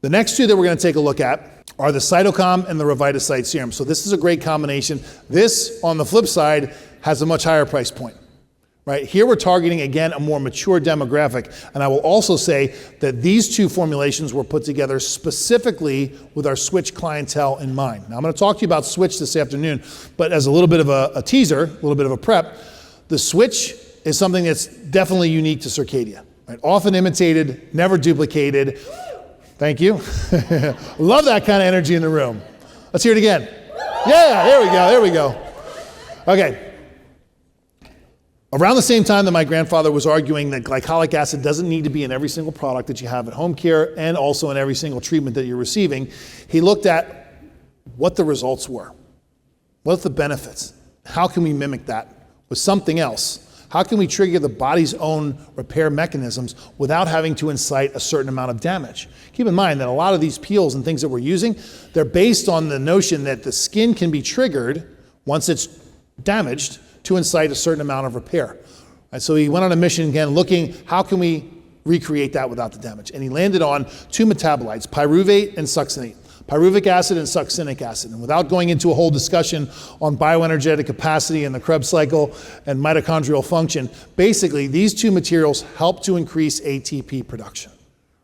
The next two that we're going to take a look at are the Cyto Comm and the Revitacite Serum. So this is a great combination. This, on the flip side, has a much higher price point. Right? Here we're targeting, again, a more mature demographic. And I will also say that these two formulations were put together specifically with our Switch clientele in mind. Now I'm going to talk to you about Switch this afternoon, but as a little bit of a teaser, a little bit of a prep, the Switch is something that's definitely unique to Circadia. Right? Often imitated, never duplicated. Thank you. Love that kind of energy in the room. Let's hear it again. Yeah, there we go. Okay. Around the same time that my grandfather was arguing that glycolic acid doesn't need to be in every single product that you have at home care and also in every single treatment that you're receiving, he looked at what the results were. What's the benefits? How can we mimic that with something else? How can we trigger the body's own repair mechanisms without having to incite a certain amount of damage? Keep in mind that a lot of these peels and things that we're using, they're based on the notion that the skin can be triggered once it's damaged to incite a certain amount of repair. Right, so he went on a mission again looking, how can we recreate that without the damage? And he landed on two metabolites, pyruvate and succinate. Pyruvic acid and succinic acid. And without going into a whole discussion on bioenergetic capacity and the Krebs cycle and mitochondrial function, basically these two materials help to increase ATP production.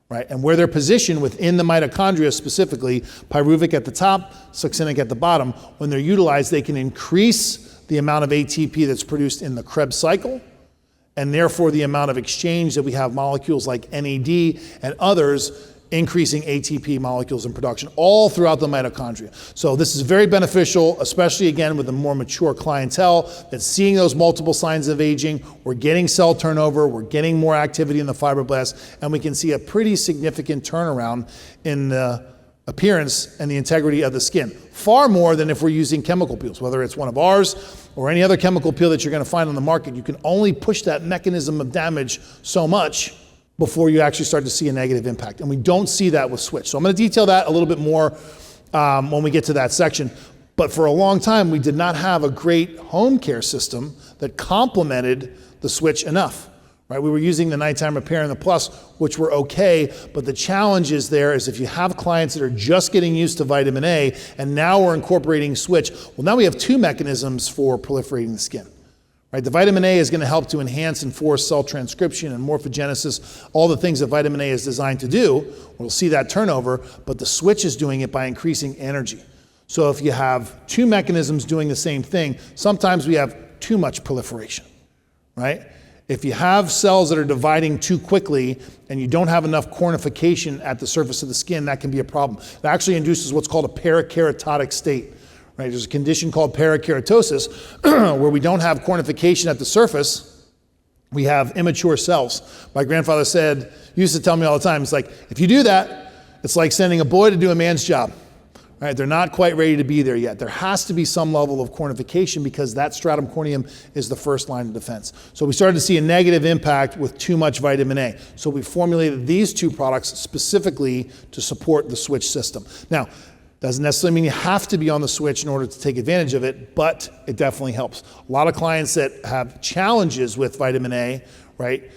Right? And where they're positioned within the mitochondria specifically, pyruvic at the top, succinic at the bottom, when they're utilized, they can increase the amount of ATP that's produced in the Krebs cycle, and therefore the amount of exchange that we have molecules like NAD and others increasing ATP molecules in production all throughout the mitochondria. So this is very beneficial, especially again with a more mature clientele that's seeing those multiple signs of aging. We're getting cell turnover, we're getting more activity in the fibroblasts, and we can see a pretty significant turnaround in the appearance and the integrity of the skin. Far more than if we're using chemical peels, whether it's one of ours or any other chemical peel that you're going to find on the market. You can only push that mechanism of damage so much before you actually start to see a negative impact. And we don't see that with Switch. So I'm going to detail that a little bit more when we get to that section. But for a long time, we did not have a great home care system that complemented the Switch enough. Right? We were using the nighttime repair and the plus, which were okay, but the challenge is there is if you have clients that are just getting used to vitamin A and now we're incorporating Switch, well, now we have two mechanisms for proliferating the skin. Right? The vitamin A is going to help to enhance and force cell transcription and morphogenesis, all the things that vitamin A is designed to do. We'll see that turnover, but the Switch is doing it by increasing energy. So if you have two mechanisms doing the same thing, sometimes we have too much proliferation, right? If you have cells that are dividing too quickly and you don't have enough cornification at the surface of the skin, that can be a problem. It actually induces what's called a parakeratotic state. Right? There's a condition called parakeratosis where we don't have cornification at the surface. We have immature cells. My grandfather used to tell me all the time, it's like, if you do that, it's like sending a boy to do a man's job. Right? They're not quite ready to be there yet. There has to be some level of cornification because that stratum corneum is the first line of defense. So we started to see a negative impact with too much vitamin A. So we formulated these two products specifically to support the Switch system. Now, doesn't necessarily mean you have to be on the Switch in order to take advantage of it, but it definitely helps. A lot of clients that have challenges with vitamin A, right,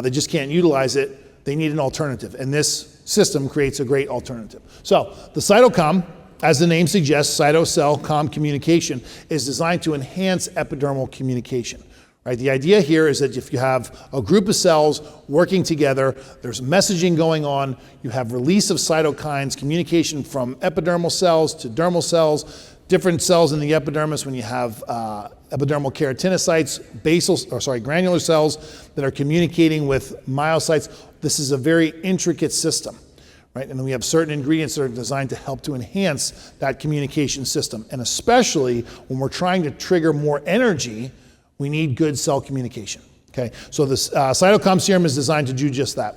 they just can't utilize it. They need an alternative, and this system creates a great alternative. So the Cyto Comm, as the name suggests, cyto-cell comm communication, is designed to enhance epidermal communication. Right? The idea here is that if you have a group of cells working together, there's messaging going on, you have release of cytokines, communication from epidermal cells to dermal cells, different cells in the epidermis when you have epidermal keratinocytes, granular cells that are communicating with myocytes. This is a very intricate system. Right? And then we have certain ingredients that are designed to help to enhance that communication system. And especially when we're trying to trigger more energy, we need good cell communication. Okay, so this Cyto Comm Serum is designed to do just that.